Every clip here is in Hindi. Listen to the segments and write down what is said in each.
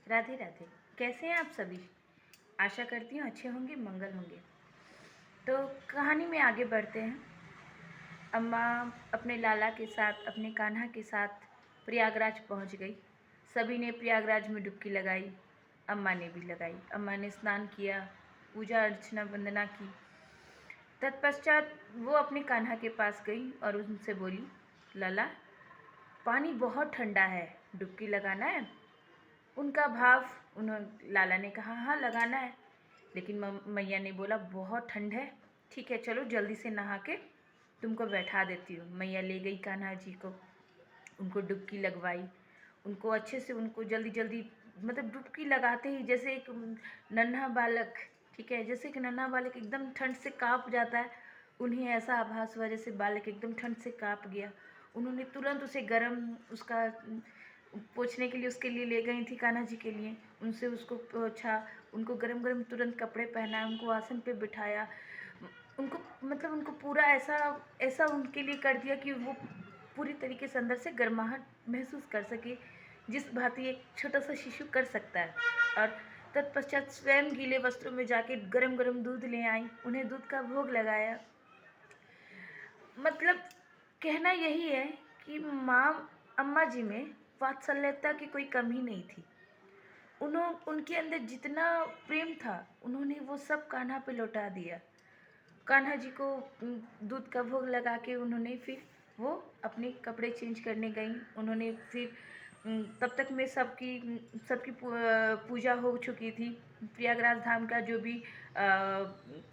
राधे राधे। कैसे हैं आप सभी? आशा करती हूँ अच्छे होंगे, मंगल होंगे। तो कहानी में आगे बढ़ते हैं। अम्मा अपने लाला के साथ, अपने कान्हा के साथ प्रयागराज पहुँच गई। सभी ने प्रयागराज में डुबकी लगाई, अम्मा ने भी लगाई। अम्मा ने स्नान किया, पूजा अर्चना वंदना की। तत्पश्चात वो अपने कान्हा के पास गई और उनसे बोली, लाला पानी बहुत ठंडा है, डुबकी लगाना है? उनका भाव, उन्होंने लाला ने कहा हाँ लगाना है, लेकिन मैया ने बोला बहुत ठंड है। ठीक है चलो जल्दी से नहा के तुमको बैठा देती हूँ। मैया ले गई कान्हा जी को, उनको डुबकी लगवाई। उनको अच्छे से, उनको जल्दी जल्दी, मतलब डुबकी लगाते ही जैसे एक नन्हा बालक, ठीक है, जैसे एक नन्हा बालक एकदम ठंड से काँप जाता है, उन्हें ऐसा आभास हुआ जैसे बालक एकदम ठंड से काँप गया। उन्होंने तुरंत उसे गर्म, उसका पोंछने के लिए उसके लिए ले गई थी कान्हा जी के लिए। उनसे उसको पोंछा, उनको गरम गरम तुरंत कपड़े पहनाए, उनको आसन पे बिठाया, उनको मतलब उनको पूरा ऐसा ऐसा उनके लिए कर दिया कि वो पूरी तरीके से अंदर से गर्माहट महसूस कर सके, जिस भांति एक छोटा सा शिशु कर सकता है। और तत्पश्चात स्वयं गीले वस्त्रों में जाके गरम गरम दूध ले आई, उन्हें दूध का भोग लगाया। मतलब कहना यही है कि माँ अम्मा जी में वात्सल्यता की कोई कमी नहीं थी। उनके अंदर जितना प्रेम था उन्होंने वो सब कान्हा पे लौटा दिया। कान्हा जी को दूध का भोग लगा के उन्होंने फिर वो अपने कपड़े चेंज करने गई। उन्होंने फिर तब तक में सबकी सबकी पूजा हो चुकी थी। प्रयागराज धाम का जो भी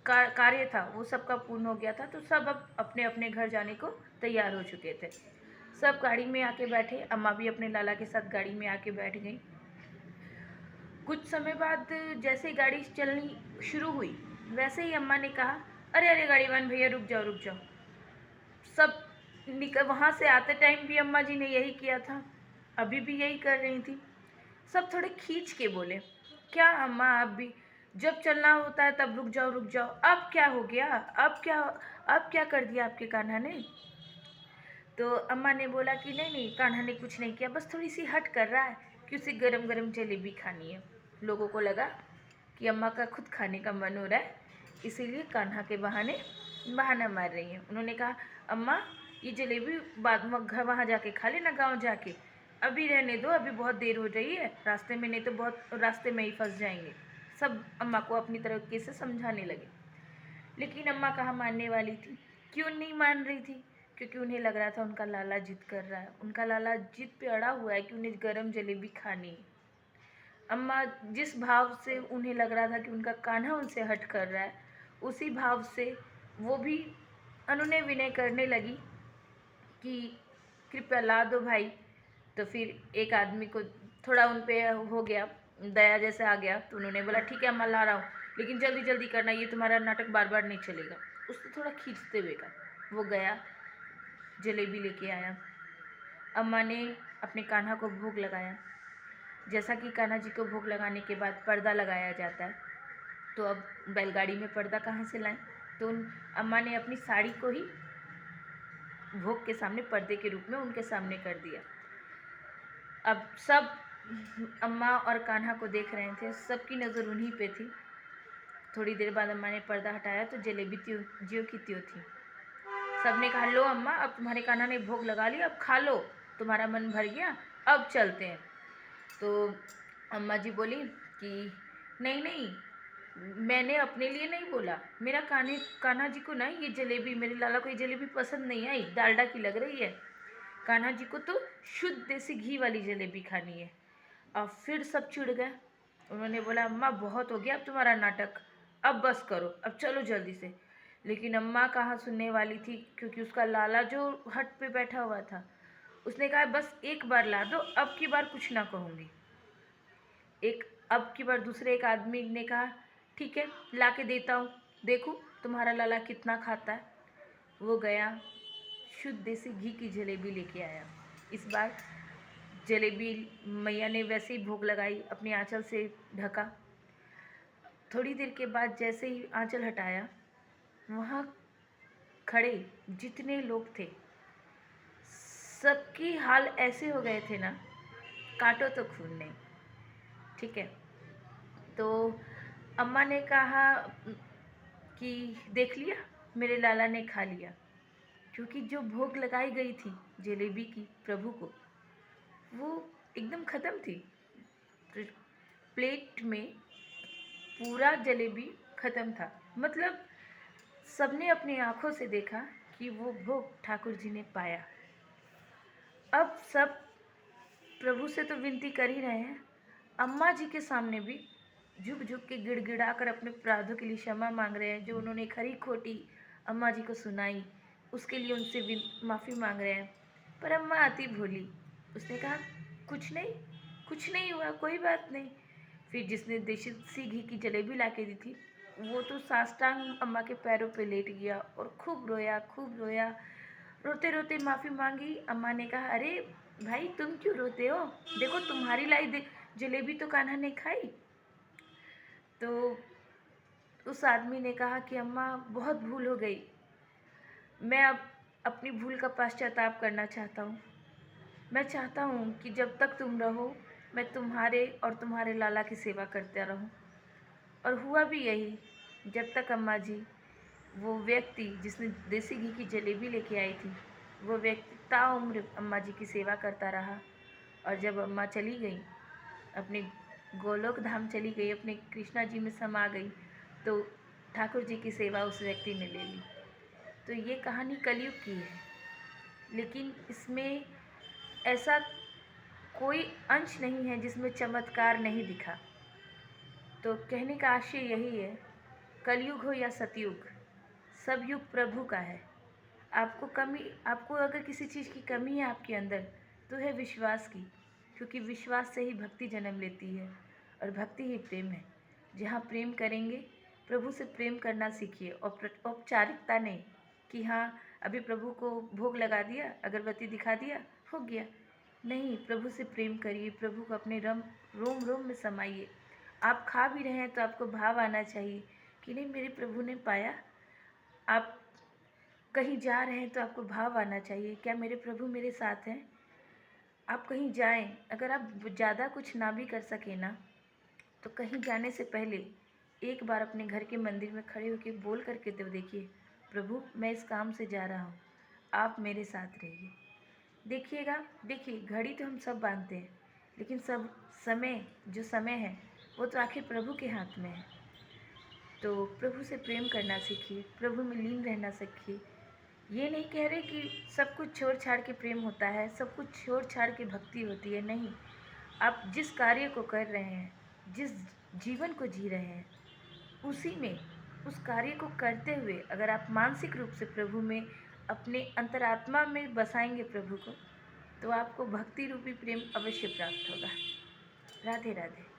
कार्य था वो सबका पूर्ण हो गया था। तो सब अब अपने अपने घर जाने को तैयार हो चुके थे। सब गाड़ी में आके बैठे, अम्मा भी अपने लाला के साथ गाड़ी में आके बैठ गई। कुछ समय बाद जैसे ही गाड़ी चलनी शुरू हुई वैसे ही अम्मा ने कहा, अरे अरे गाड़ीवान भैया रुक जाओ रुक जाओ। सब निकल, वहाँ से आते टाइम भी अम्मा जी ने यही किया था, अभी भी यही कर रही थी। सब थोड़े खींच के बोले, क्या अम्मा आप भी जब चलना होता है तब रुक जाओ रुक जाओ, अब क्या हो गया, अब क्या कर दिया आपके कान्हा ने? तो अम्मा ने बोला कि नहीं नहीं, कान्हा ने कुछ नहीं किया, बस थोड़ी सी हट कर रहा है कि उसे गरम गरम जलेबी खानी है। लोगों को लगा कि अम्मा का खुद खाने का मन हो रहा है, इसीलिए कान्हा के बहाने बहाना मार रही हैं। उन्होंने कहा, अम्मा ये जलेबी बाद में घर वहाँ जाके खा लेना, गाँव जाके, अभी रहने दो, अभी बहुत देर हो रही है रास्ते में, नहीं तो बहुत रास्ते में ही फंस जाएंगे। सब अम्मा को अपनी तरीके से समझाने लगे, लेकिन अम्मा कहाँ मानने वाली थी। क्यों नहीं मान रही थी? क्योंकि उन्हें लग रहा था उनका लाला जिद कर रहा है, उनका लाला जिद पे अड़ा हुआ है कि उन्हें गरम जलेबी खानी है। अम्मा जिस भाव से उन्हें लग रहा था कि उनका कान्हा उनसे हट कर रहा है, उसी भाव से वो भी अनुनय विनय करने लगी कि कृपया ला दो भाई। तो फिर एक आदमी को थोड़ा उन पे हो गया, दया जैसे आ गया, तो उन्होंने बोला ठीक है अम्मा ला रहा हूँ, लेकिन जल्दी जल्दी करना, ये तुम्हारा नाटक बार बार नहीं चलेगा। उसने थोड़ा खींचते हुए कहा। वो गया, जलेबी लेके आया। अम्मा ने अपने कान्हा को भोग लगाया। जैसा कि कान्हा जी को भोग लगाने के बाद पर्दा लगाया जाता है, तो अब बैलगाड़ी में पर्दा कहाँ से लाएं? तो अम्मा ने अपनी साड़ी को ही भोग के सामने पर्दे के रूप में उनके सामने कर दिया। अब सब अम्मा और कान्हा को देख रहे थे, सबकी नज़र उन्हीं पे थी। थोड़ी देर बाद अम्मा ने पर्दा हटाया तो जलेबी ज्यों की त्यों थी। सब ने कहा, लो अम्मा अब तुम्हारे कान्हा ने भोग लगा लिया, अब खा लो, तुम्हारा मन भर गया, अब चलते हैं। तो अम्मा जी बोली कि नहीं नहीं, मैंने अपने लिए नहीं बोला, मेरा कान्हा जी को ना ये जलेबी, मेरे लाला को ये जलेबी पसंद नहीं आई, डालडा की लग रही है। कान्हा जी को तो शुद्ध देसी घी वाली जलेबी खानी है। अब फिर सब चिढ़ गए। उन्होंने बोला, अम्मा बहुत हो गया अब तुम्हारा नाटक, अब बस करो, अब चलो जल्दी से। लेकिन अम्मा कहाँ सुनने वाली थी, क्योंकि उसका लाला जो हट पे बैठा हुआ था, उसने कहा बस एक बार ला दो, अब की बार कुछ ना कहूँगी। अब की बार दूसरे एक आदमी ने कहा, ठीक है ला के देता हूँ, देखूँ तुम्हारा लाला कितना खाता है। वो गया, शुद्ध देसी घी की जलेबी लेके आया। इस बार जलेबी मैया ने वैसे ही भोग लगाई, अपने आंचल से ढका। थोड़ी देर के बाद जैसे ही आंचल हटाया, वहाँ खड़े जितने लोग थे सबकी हाल ऐसे हो गए थे ना, काटो तो खून नहीं। ठीक है। तो अम्मा ने कहा कि देख लिया, मेरे लाला ने खा लिया, क्योंकि जो भोग लगाई गई थी जलेबी की प्रभु को, वो एकदम ख़त्म थी। प्लेट में पूरा जलेबी ख़त्म था। मतलब सबने अपनी आंखों से देखा कि वो भोग ठाकुर जी ने पाया। अब सब प्रभु से तो विनती कर ही रहे हैं, अम्मा जी के सामने भी झुक झुक के गिड़गिड़ा कर अपने अपराधों के लिए क्षमा मांग रहे हैं। जो उन्होंने खरी खोटी अम्मा जी को सुनाई, उसके लिए उनसे माफ़ी मांग रहे हैं। पर अम्मा अति भोली, उसने कहा कुछ नहीं, कुछ नहीं हुआ, कोई बात नहीं। फिर जिसने देसी घी की जलेबी ला के दी थी, वो तो साष्टांग अम्मा के पैरों पे लेट गया और खूब रोया, खूब रोया। रोते रोते माफ़ी मांगी। अम्मा ने कहा अरे भाई तुम क्यों रोते हो, देखो तुम्हारी लाई जलेबी तो कान्हा ने खाई। तो उस आदमी ने कहा कि अम्मा बहुत भूल हो गई, मैं अब अपनी भूल का पश्चाताप करना चाहता हूँ। मैं चाहता हूँ कि जब तक तुम रहो मैं तुम्हारे और तुम्हारे लाला की सेवा करता रहूँ। और हुआ भी यही। जब तक अम्मा जी, वो व्यक्ति जिसने देसी घी की जलेबी लेके आई थी, वो व्यक्ति ताउम्र अम्मा जी की सेवा करता रहा। और जब अम्मा चली गई, अपने गोलोक धाम चली गई, अपने कृष्णा जी में समा गई, तो ठाकुर जी की सेवा उस व्यक्ति ने ले ली। तो ये कहानी कलयुग की है, लेकिन इसमें ऐसा कोई अंश नहीं है जिसमें चमत्कार नहीं दिखा। तो कहने का आशय यही है, कलयुग हो या सतयुग, सब युग प्रभु का है। आपको अगर किसी चीज़ की कमी है आपके अंदर, तो है विश्वास की, क्योंकि विश्वास से ही भक्ति जन्म लेती है और भक्ति ही प्रेम है। जहाँ प्रेम करेंगे, प्रभु से प्रेम करना सीखिए। और औपचारिकता नहीं कि हाँ अभी प्रभु को भोग लगा दिया, अगरबत्ती दिखा दिया, हो गया। नहीं, प्रभु से प्रेम करिए, प्रभु को अपने रोम रोम में समाइए। आप खा भी रहे हैं तो आपको भाव आना चाहिए कि नहीं मेरे प्रभु ने पाया। आप कहीं जा रहे हैं तो आपको भाव आना चाहिए, क्या मेरे प्रभु मेरे साथ हैं। आप कहीं जाएं, अगर आप ज़्यादा कुछ ना भी कर सकें ना, तो कहीं जाने से पहले एक बार अपने घर के मंदिर में खड़े होकर बोल करके तो देखिए, प्रभु मैं इस काम से जा रहा हूँ, आप मेरे साथ रहिए। देखिएगा, देखिए घड़ी तो हम सब बांधते हैं, लेकिन सब जो समय है वो तो आखिर प्रभु के हाथ में है। तो प्रभु से प्रेम करना सीखिए, प्रभु में लीन रहना सीखिए। ये नहीं कह रहे कि सब कुछ छोड़ छाड़ के प्रेम होता है, सब कुछ छोड़ छाड़ के भक्ति होती है, नहीं। आप जिस कार्य को कर रहे हैं, जिस जीवन को जी रहे हैं, उसी में उस कार्य को करते हुए अगर आप मानसिक रूप से प्रभु में, अपने अंतरात्मा में बसाएंगे प्रभु को, तो आपको भक्ति रूपी प्रेम अवश्य प्राप्त होगा। राधे राधे।